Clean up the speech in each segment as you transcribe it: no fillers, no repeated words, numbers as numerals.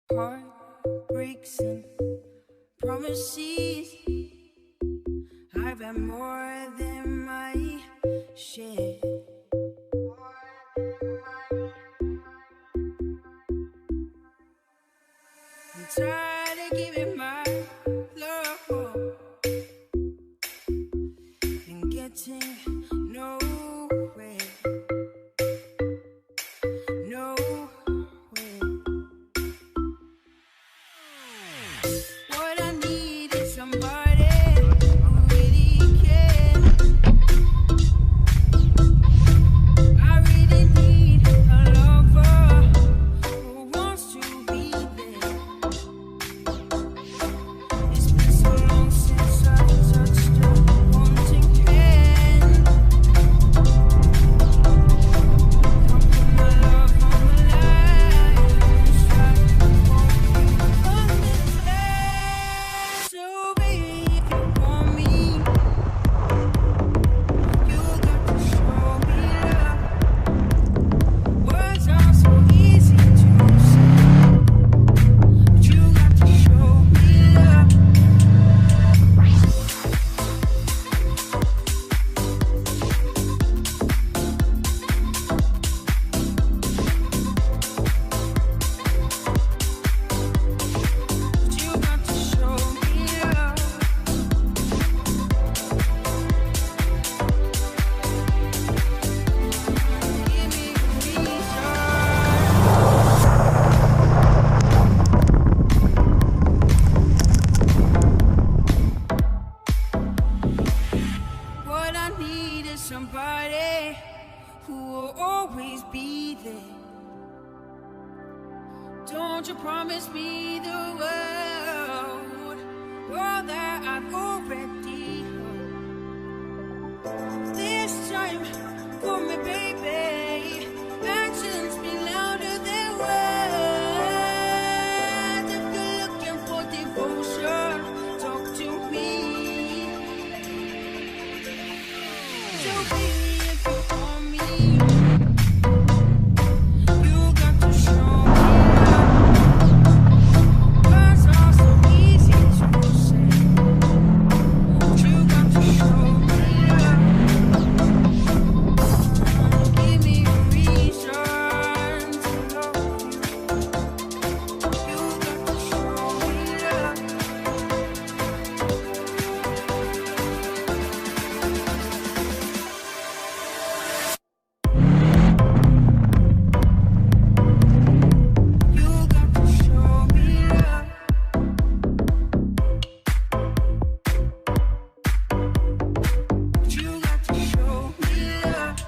Heartbreaks and promises, I've had more than my share. I'm tired of giving my love and getting nowhere. What I need is somebody who really cares. I really need a lover who wants to be there. It's been so long since I've touched a wanting hand. Don't put my love on the line. Strive for you on this land. So baby, if you want me, you got to show me love. Words are so easy to say, but you got to show me love. But you got to show me love. Give me a reason. What I need is somebody who will always be there. Don't you promise me the world, all that I've already heard. This time, for me, baby, actions speak louder than words. If you're looking for devotion, talk to me. So baby, if you want me, you got to show me love. Words are so easy to say, but you got to show me love. Give me a reason to love you. You got to show me love. You got to show me love. You got to show me love. You got to show me love.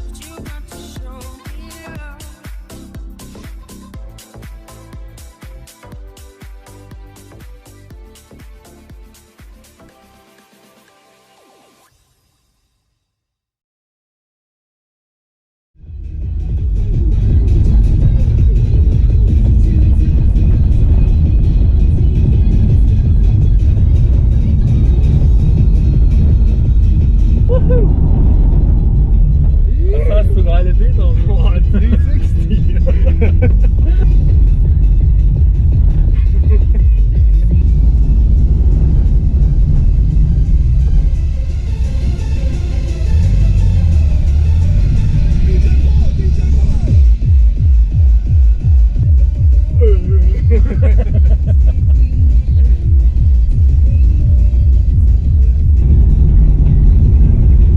You got to show me love. Was hast du geile Bilder? Boah, 360.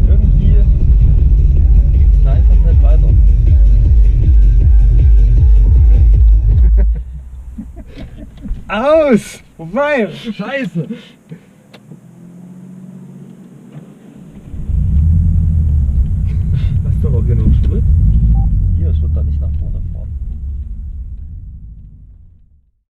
Irgendwie geht's da einfach nicht weiter. Aus! Vorbei! Scheiße!